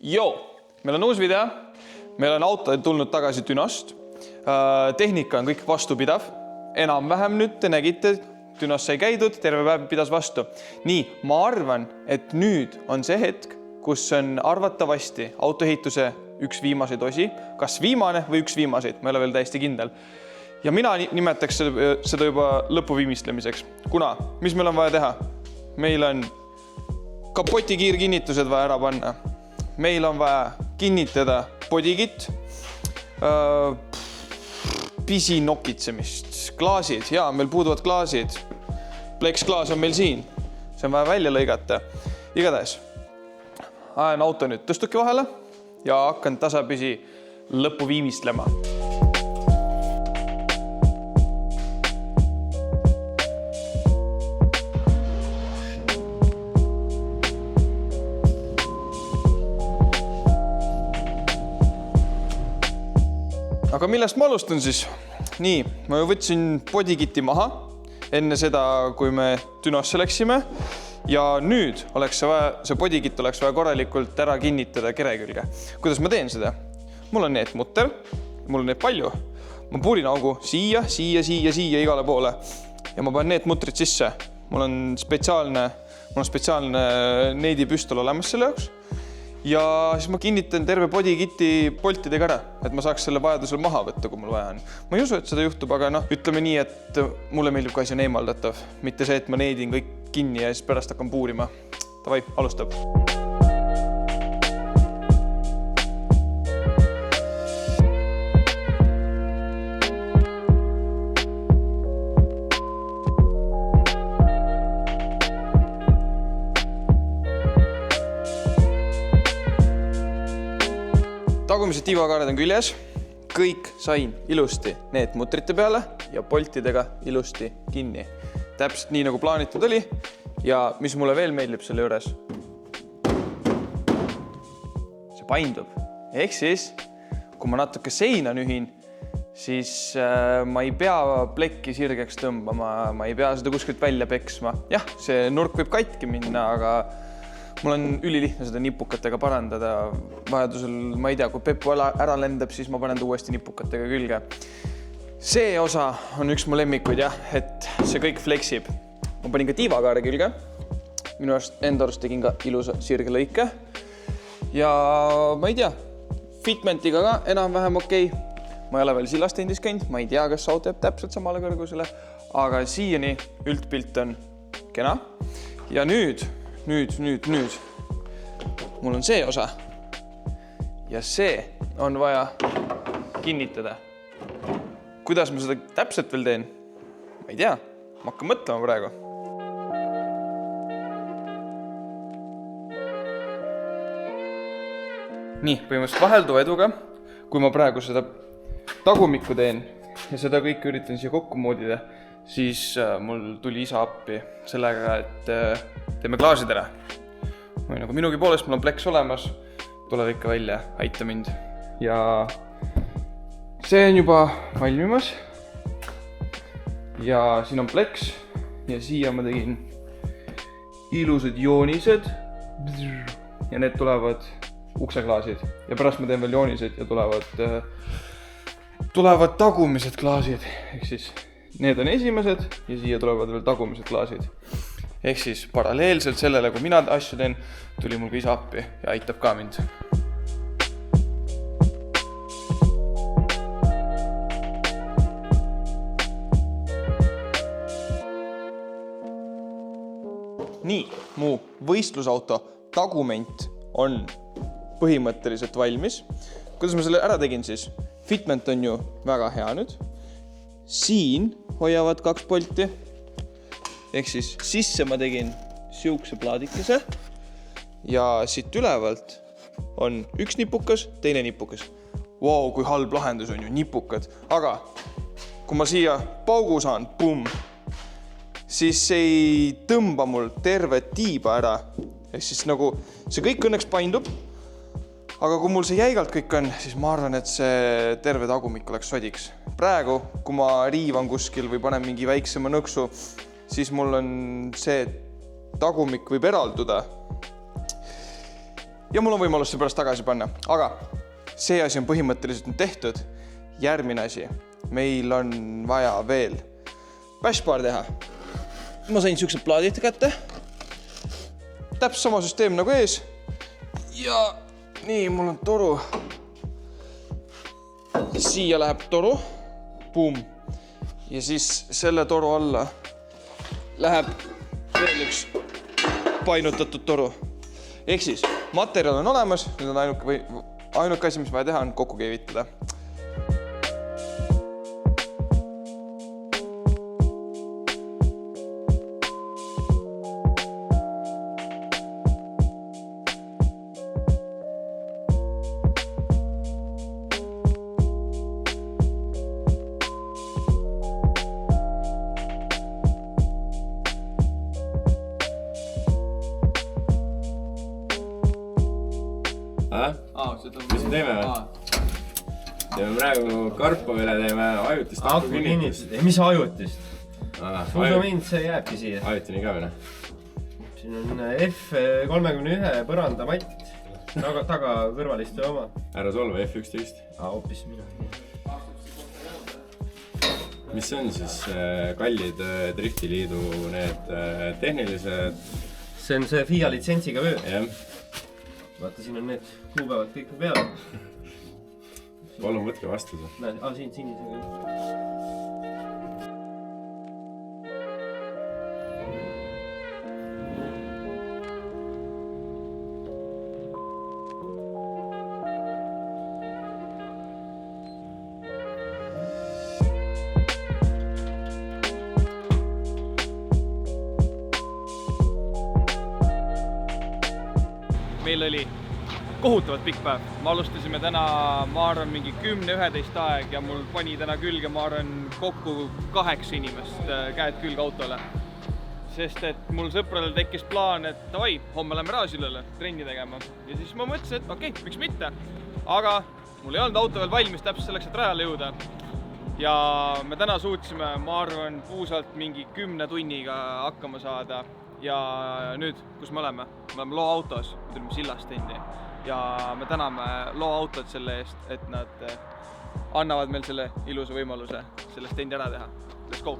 Joo, meil on uus video. Meil on auto tulnud tagasi Dünost. Tehnika on kõik vastupidav. Enam-vähem nüüd te nägite, Dünos sai käidud, terve päev pidas vastu. Nii, ma arvan, et nüüd on see hetk, kus on arvatavasti autoehituse üks viimaseid osi. Kas viimane või üks viimaseid, ma ei ole veel täiesti kindel. Ja mina nimetaks seda juba lõpuviimistlemiseks. Kuna, mis meil on vaja teha? Meil on kapoti kiirkinnitused vaja ära panna. Meil on vaja kinnitada bodykitt, pisi nokitsemist, klaasid, jaa, meil puuduvad klaasid. Plexklaas on meil siin, see on vaja välja lõigata. Igatahes, ajan auto nüüd tõstuki vahele ja hakkan tasapisi lõppu viimistlema. Aga millest ma alustan siis? Nii, ma võtsin bodykiti maha enne seda, kui me Dünosse läksime. Ja nüüd oleks see bodykit oleks vaja korralikult ära kinnitada kere külge. Kuidas ma teen seda? Mul on need mutter, mul on need palju. Ma puulin augu siia, igale poole. Ja ma panen need mutrid sisse. Mul on spetsiaalne neidipüstol olemas selle jaoks. Ja siis ma kinnitan terve bodykiti poltidega ära, et ma saaks selle vajadusel maha võtta, kui mul vaja on. Ma ei usu, et seda juhtub, aga ütleme nii, et mulle meeldib ka asi on eemaldatav. Mitte see, et ma neidin kõik kinni ja siis pärast hakkan puurima. Tavai, alustab. Tagumised tiivakaared on küljes, kõik sain ilusti need mutrite peale ja poltidega ilusti kinni. Täpselt nii, nagu plaanitud oli ja mis mulle veel meeldib selle juures. See paindub. Ehk siis, kui ma natuke seina nühin, siis ma ei pea plekki sirgeks tõmbama, ma ei pea seda kuskilt välja peksma. Jah, see nurk võib katki minna, aga mul on ülilihtne seda nipukatega parandada. Vajadusel, ma ei tea, kui Peppu ära lendab, siis ma panen ta uuesti nipukatega külge. See osa on üks mu lemmikuid, jah, et see kõik fleksib. Ma panin ka tiivakaare külge. Minu enda arust tegin ka ilusa sirge lõike. Ja ma ei tea, fitmentiga ka enam-vähem okei. Ma ei ole veel silastendis käinud, ma ei tea, kas auto jääb täpselt samale kõrgusele, aga siiani üldpilt on kena. Ja nüüd mul on see osa ja see on vaja kinnitada. Kuidas ma seda täpselt veel teen? Ma ei tea, ma hakkan mõtlema praegu. Nii, põhimõtteliselt vahelduva eduga, kui ma praegu seda tagumikku teen ja seda kõike üritan siia kokku moodida, siis mul tuli isa appi sellega, et teeme klaasid ära. Või nagu minugi poolest, mul on pleks olemas, tuleb ikka välja, aita mind. Ja see on juba valmimas. Ja siin on pleks ja siia ma tegin ilusad joonised ja need tulevad ukseklaasid. Ja pärast ma teen veel joonised ja tulevad tagumised klaasid. Ehk siis need on esimesed ja siia tulevad veel tagumised klaasid. Ehk siis paralleelselt sellele, kui mina asju teen, tuli mul ka isa appi ja aitab ka mind. Nii, mu võistlusauto tagument on põhimõtteliselt valmis. Kuidas ma selle ära tegin siis? Fitment on ju väga hea nüüd. Siin hoiavad 2 polti. Ehk siis sisse ma tegin siukse plaadikese ja siit ülevalt on üks nipukas, teine nipukas. Vau, kui halb lahendus on ju, nipukad. Aga kui ma siia paugu saan, siis ei tõmba mul terve tiiba ära. Ehk siis nagu see kõik õnneks paindub. Aga kui mul see jäigalt kõik on, siis ma arvan, et see terve tagumik oleks sodiks. Praegu, kui ma riivan kuskil või panen mingi väiksema nõksu, siis mul on see tagumik võib eralduda. ja mul on võimalus see pärast tagasi panna. Aga see asi on põhimõtteliselt nüüd tehtud. Järgmine asi. Meil on vaja veel bashbar teha. Ma sain siuksed plaadid kätte. Täpselt sama süsteem nagu ees. Ja nii, mul on toru. Siia läheb toru. Boom. Ja siis selle toru alla läheb veel üks painutatud toru. Ehk siis materjal on olemas, nüüd on ainuke asi, mis vaja teha, on kokku keevitada. Mis me teeme või? Teeme praegu Karpovile teeme ajutist aku kinnitust. Mis ajutist? Suusamind, see jääbki siia. Ajutini ka või? Siin on F31 põrandamatt. Taga kõrvaliste oma. Ära solva F11. Hoopis mina. Mis on siis kallid Driftiliidu need tehnilised? See on see FIA litsentsiga vöö. Jah. Vaata, siin on need kuupäevad kõik peale. Palun võtke vastu see. Näed, siin sinisega. Meil oli kohutavalt pikk päev. Me alustasime täna, ma arvan, mingi 10-11 aeg ja mul pani täna külge, ma arvan, kokku 8 inimest käed külge autole. Sest et mul sõpradel tekkis plaan, et oi, homme lähme Raasilööle trenni tegema. Ja siis ma mõtlesin, et okei, miks mitte. Aga mul ei olnud auto veel valmis täpselt selleks, et rajale jõuda. Ja me täna suutsime, ma arvan, puusalt mingi 10 tunniga hakkama saada. Ja nüüd, kus me oleme? Me oleme loo autos, me tulime Sillast tendi. Ja me täname loo autod selle eest, et nad annavad meil selle ilusa võimaluse sellest tendi ära teha. Let's go!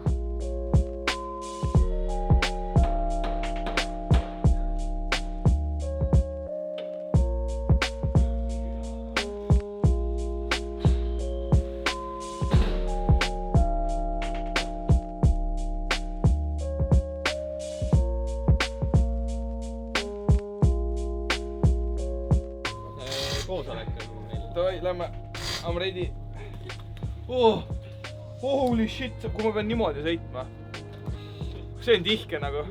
Lähme, I'm ready. Holy shit, kui ma pean niimoodi sõitma. See on tihke nagu.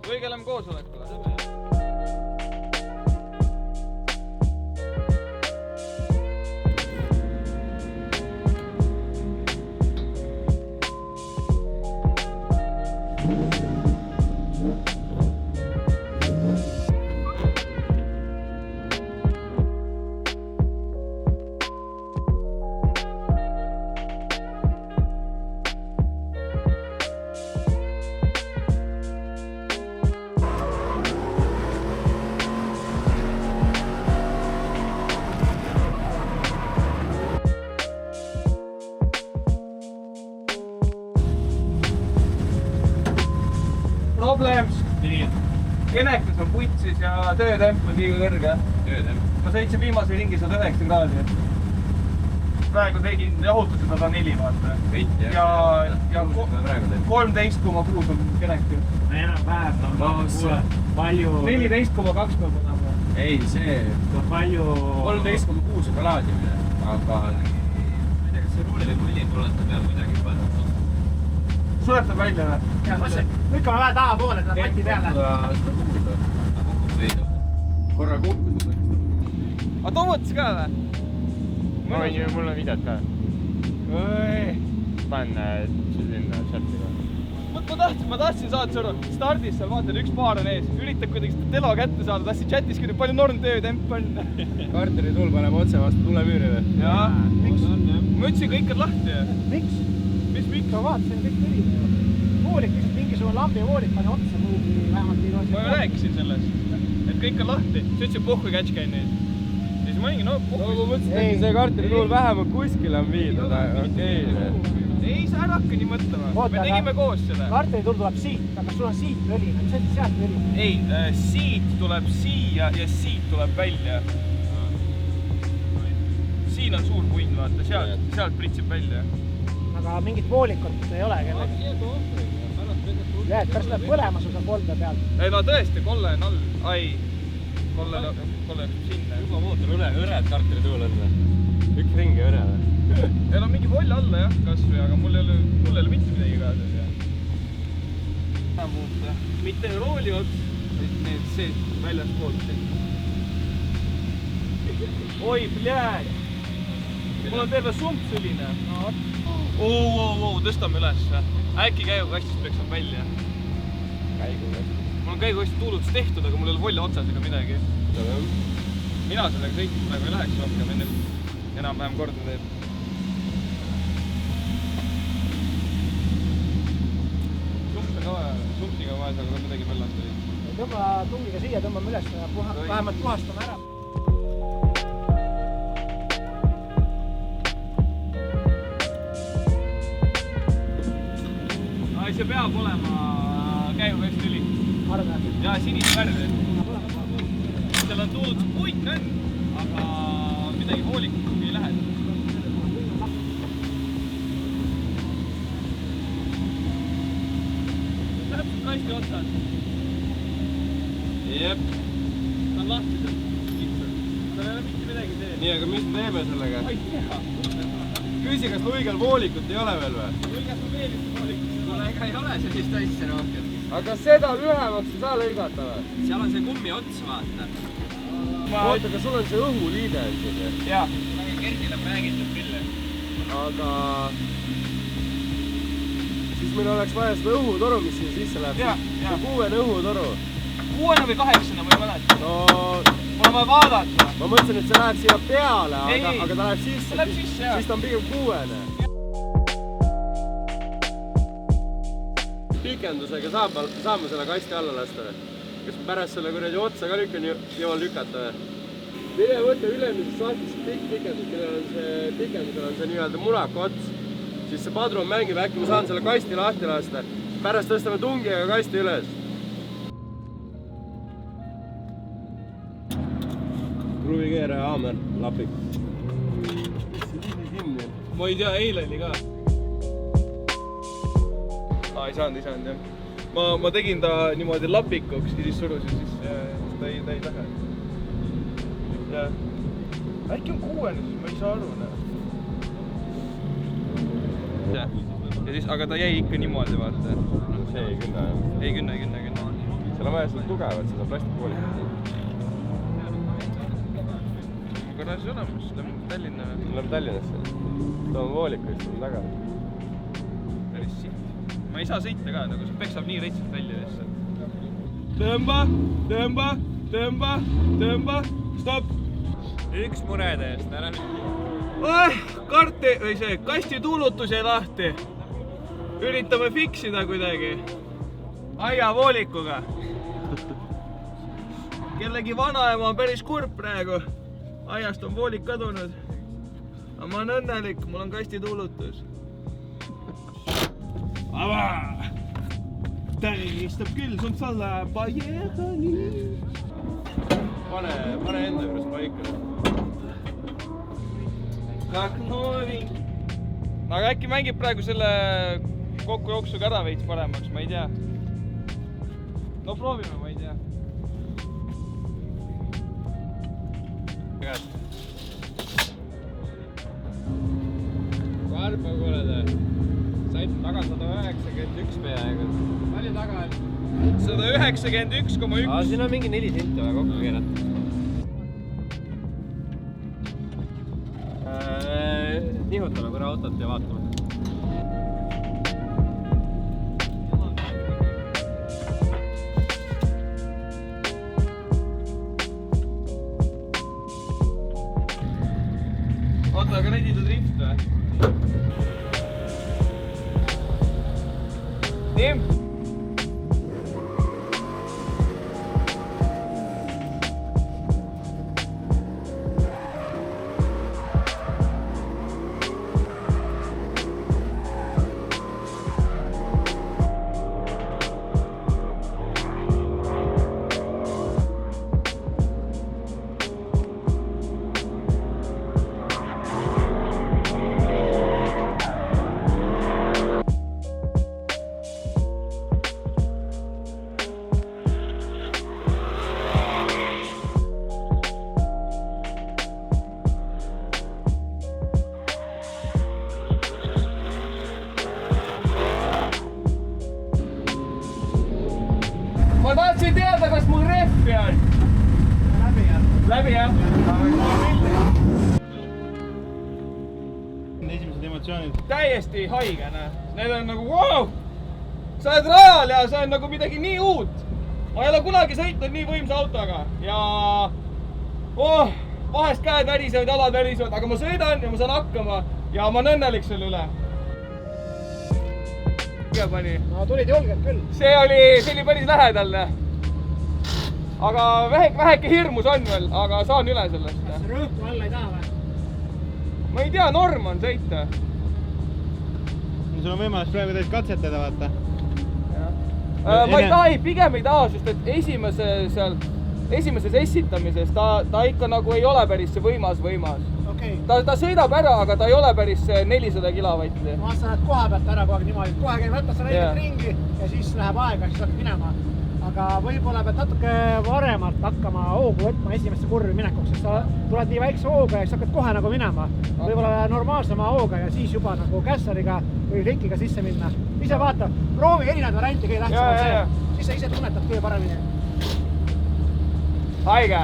Võige lähme koosolekule. Problems. Kenekas on putsis ja töötemp on liiga kõrge. Ma sõitsin viimase ringi 190 kraadi. Praegu tegin jahutuse 104 vaata. Ja 13,6 on kenekas. Enam vähem on palju... 14,2 peab olema. Ei, see on palju... 13,6 on laadimine, aga... Ma ei tea, kas see ruulipulli tuletab peal midagi pannud. Suletab välja või? Ja, lükkame vähe taha poole, ta pati peale. Korra kukkus. Aga toomutas ka või? Mul on videot ka. Panen sinna chati ka. Ma tahtsin saada sõru. Stardis seal vaatan, üks paar on ees. Üritab kuidagi seda telo kätte saada. Tahtsin chatis küll, palju norm töötemp on. Karteri tuul paneb otse vastu tulemüüri või? Jaa. Ma ütlesin, kõik on lahti. Miks? Mis miks? Ma vaatasin, kõik tuli. Voolik, mingisugune lambi voolik pani otsa. Vähemalt nii ma rääkisin sellest. et kõik on lahti. Sa ütlesid pohhu kätš käin nüüd. Ja siis ma olingi, no pohhu. No ma mõtlesin, et see kartulituul vähemalt kuskil on viidud, okei. Ei, sa ära hakka nii mõtlema. Me tegime koos seda. Kartulituul tuleb siit, aga kas sul on siit õli? Mis on sealt õli? Ei, siit tuleb siia ja siit tuleb välja. Siin on suur puinn, vaata, sealt pritsib välja. Aga mingit voolikut ei ole kellegi. Jah, et pärast läheb põlema sul seal kolde peal. Ei, no tõesti, kolle on all. Ai, kolle jääb sinna. Ma muutan õred kartulituul on. Üks ring ja õre. Ei, no mingi voll alla jah, kasvõi, aga mul ei ole mitte midagi kaasas. Mitte rooli ots, need see väljas poolt. Oi, pljääd! Mul on terve sump selline. Tõstame üles. Äkki käigukastist peaks saab välja. Mul on käigukastid tuulutus tehtud, aga mul ei ole volle otsas ega midagi. Mina sellega sõitma praegu ei läheks rohkem, enne enam-vähem korda teeb. Sumpsiga vaja seal midagi põllast oli. Tõmba tungiga siia, tõmbame üles ja vähemalt puhastame ära. See peab olema käigukast üli. Arve? Jaa, sinist värvi. Seal on tuulutus puit on, aga midagi hoolikut ei lähe. Täpselt kasti otsas. Jep. Ta on lahti seal. Tal ei ole mitte midagi tee. Nii, aga mis me teeme sellega? Ma ei tea. Küsi, kas luigal voolikut ei ole veel või? Luigas on veel üks hoolikut. Ega ei ole sellist asja rohkem. Aga seda lühemaks ei saa lõigata või? Seal on see kummi ots, vaata. Oota, aga sul on see õhuliide on siin, jah? Jaa. Aga Gerdil on räägitud küll. Aga... siis meil oleks vaja seda õhutoru, mis siia sisse läheb. Jaa. See 6 õhutoru. 6 või 8, ma ei mäleta. No... mul on vaja vaadata. Ma mõtlesin, et see läheb siia peale, aga ta läheb sisse. Ta läheb sisse, jah. Siis ta on pigem 6. Pikendusega saame selle kasti alla lasta või? Kas pärast selle kuradi otsa ka jõuan lükata või? Mine võtta ülemises sahtis pikendus, millel on see pikendusel on see nii-öelda munaka ots. Siis see padrun mängib, äkki ma saan selle kasti lahti lasta. Pärast tõstame tungiga kasti üles. Kruvikeera ja haamer, lapik. Ma ei tea, eile oli ka. Ei saanud jah. Ma tegin ta niimoodi lapikuks ja siis surusin, siis ta ei lähe. Ja äkki on 6, siis ma ei saa aru. Ja siis, aga ta jäi ikka niimoodi, vaata. See ei künna, jah? Ei künna. Seal on vaja seda tugevat, seda plastikvoolikut. Garaažis olemas, lähme Tallinna. Läheb Tallinnasse. Toon voolikuid seal taga. Päris siht. Ma ei saa sõita ka, aga see peksab nii reitselt välja lihtsalt. Tõmba, stopp! Üks muredest, ära nüüd. Kasti tuulutus jäi lahti. Üritame fiksida kuidagi. Aiavoolikuga. Kellegi vanaema on päris kurb praegu. Aiast on voolik kadunud. Aga ma olen õnnelik, mul on kasti tuulutus. Täristab küll, sun alla paierani. Pane enda juures paika. Aga äkki mängib praegu selle kokkujooksuga ära veits paremaks, ma ei tea. No proovime, ma ei tea. Karpa kuuleda. Said taga 191 peaaegu. Palju taga on? 191,1. Siin on mingi 4 senti vaja kokku keerata. Nihutame korra autot ja vaatame. Oota, aga ready to drift või? Tim! sorry jah. Esimesed emotsioonid. Täiesti haige, need on nagu wow! Sa oled rajal ja see on nagu midagi nii uut. Ma ei ole kunagi sõitnud nii võimsa autoga ja vahest käed värisevad, jalad värisevad, aga ma sõidan ja ma saan hakkama ja ma olen õnnelik selle üle. No tulid julgelt küll. See oli päris lähedal. Aga väheke hirmus on veel, aga saan üle sellest. Kas rõhku alla ei taha või? Ma ei tea, norm on sõita. Sul on võimalus praegu teid katsetada, vaata. Ma ei taha, pigem ei taha, sest et esimeses essitamises ta ikka nagu ei ole päris see võimas. Okei. Ta sõidab ära, aga ta ei ole päris 400 kilovatti. Ma sa lähed koha pealt ära kogu aeg niimoodi, kohe käib võtta sa ringi ja siis läheb aega, siis hakkad minema. Aga võib-olla pead natuke varemalt hakkama hoogu võtma esimesse kurvi minekuks, sest sa tuled nii väikse hooga ja siis hakkad kohe nagu minema. Võib-olla normaalsema hooga ja siis juba nagu kässariga või rikiga sisse minna. Ise vaata, proovi erinevad varianti kõige tähtsam on see. Siis sa ise tunnetad kõige paremini. Haige!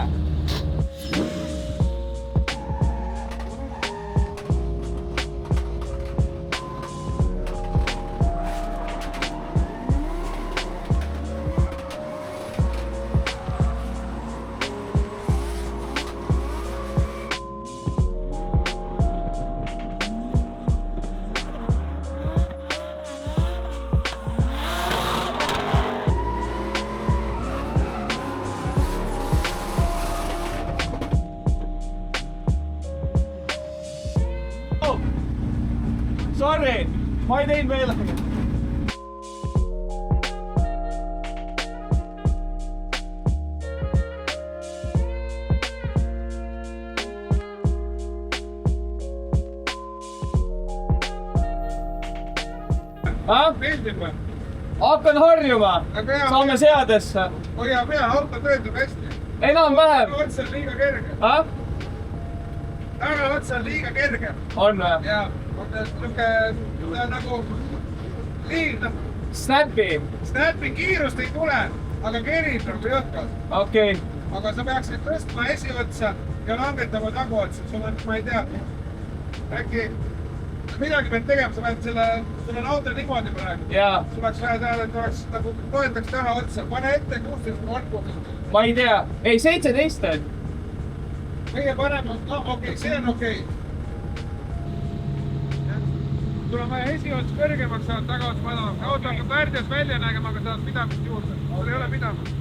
Sorry, ma ei teinud meelega. Meeldib või? Hakkan harjuma, saame seadesse. Hoia pea, auto töötab hästi. Enam-vähem. Otsa on liiga kerge. Otsa on liiga kerge. On või? Ja nagu liiv. Snappi kiirust ei tule, aga kerib nagu jõhkalt. Okei. Aga sa peaksid tõstma esiotsa ja langetama taguotsa. Sul on, ma ei tea, äkki midagi pead tegema, sa pead selle auto niimoodi praegu. Jaa. Sul oleks vaja teada, et oleks nagu toetaks taha otsa. Pane ette 16 korpu. Ma ei tea. Ei, 17 on. Kõige parem on, okei, see on okei. Sul on vaja esiots kõrgemaks saada, tagaots madalamaks. Auto hakkab väärdias välja nägema, aga saad pidamist juurde. Sul ei ole pidamist.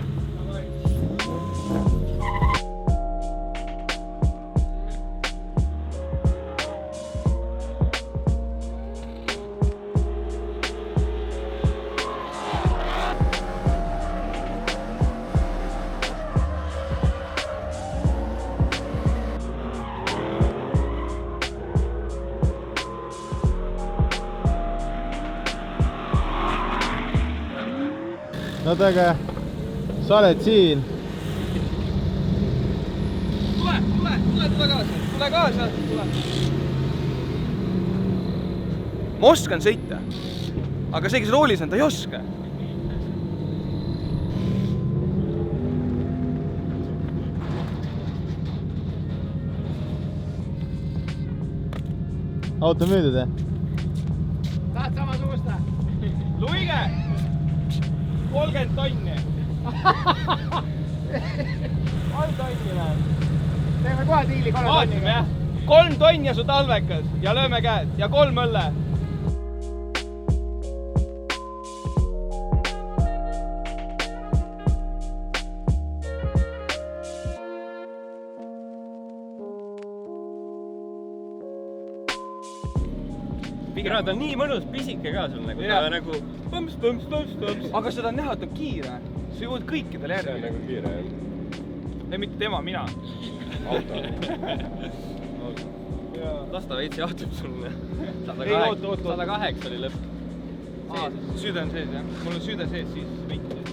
No aga sa oled siin. Tule kaasa. Ma oskan sõita, aga see, kes roolis on, ta ei oska. Auto müüdud, Tahad samasugust? Luige! 30 tonni. 3 tonni läheb. Teeme kohe diili 3 tonniga. 3 tonni ja su talvekas ja lööme käed ja 3 õlle. Gra, ta on nii mõnus pisike ka sul nagu, ta nagu põmps. Aga seda on näha, et on kiire. Sa jõuad kõikidele järgi. See on nagu kiire, jah. Ei, mitte tema, mina. Auto. Las ta veits jahtub sul. 108 oli lõpp. Süde on sees, jah? Mul on süde sees, siis võitis.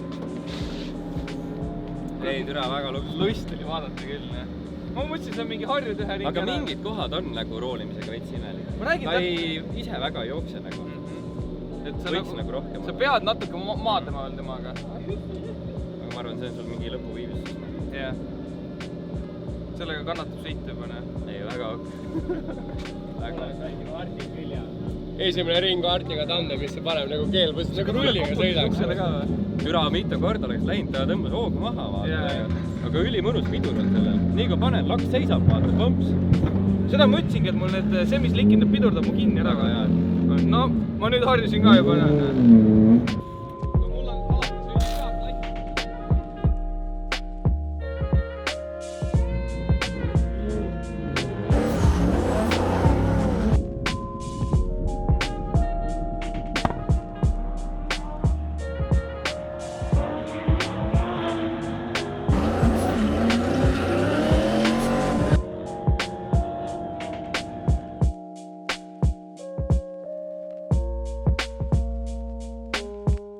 Ei, türa, väga lust oli vaadata küll, jah. Ma mõtlesin, see on mingi harjud ühe ringi. Aga mingid kohad on nagu roolimisega veits imelik. Ta ei ise väga ei jookse nagu. Võiks nagu rohkem. Sa pead natuke maadlema veel temaga. Aga ma arvan, see on sul mingi lõpuviimistus. Jah. sellega kannatab sõita juba, ne? Ei, väga ok. Väga. Esimene ring Artiga tandemisse paneb nagu keelbus, nagu rulliga sõidaks. Türa mitu korda oleks läinud, ta tõmbas hoogu maha, vaata. Aga ülimõnus pidur on sellel. Nii kui panen, laks seisab, vaata, põmps. Seda ma ütlesingi, et mul need semislikid, need pidurdab mu kinni ära. No, ma nüüd harjusin ka juba.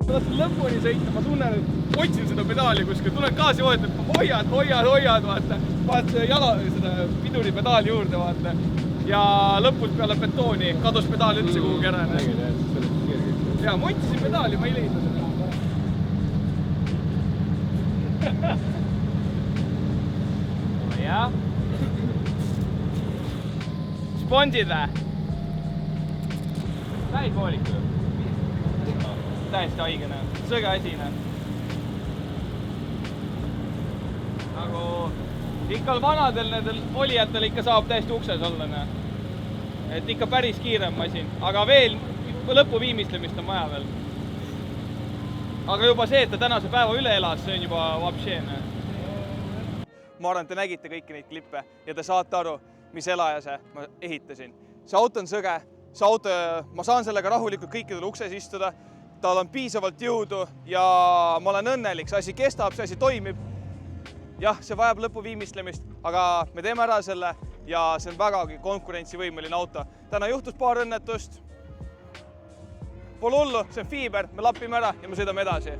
Ma tahtsin lõpuni sõita, ma tunnen, et otsin seda pedaali kuskil, tulen gaasi hoiad, et hoiad, vaata. Vaata jala seda piduri pedaali juurde, vaata. Ja lõpult peale betooni kadus pedaal üldse kuhugi ära. Ja, ma otsisin pedaali, ma ei leidnud seda. Jah. Spondid vä? Läid vooliku. Täiesti haigene, sõge asine. Nagu ikka vanadel nendel olijatel ikka saab täiesti ukses olla. Et ikka päris kiirem masin, aga veel lõpuviimistlemist on vaja veel. Aga juba see, et ta tänase päeva üle elas, see on juba vapšeene. Ma arvan, te nägite kõiki neid klippe ja te saate aru, mis elajase ma ehitasin. See auto on sõge, see auto, ma saan sellega rahulikult kõikidel ukses istuda, tal on piisavalt jõudu ja ma olen õnnelik, see asi kestab, see asi toimib. Jah, see vajab lõpuviimistlemist, aga me teeme ära selle ja see on vägagi konkurentsivõimeline auto. Täna juhtus paar õnnetust. Pole hullu, see on fiiber, me lapime ära ja me sõidame edasi.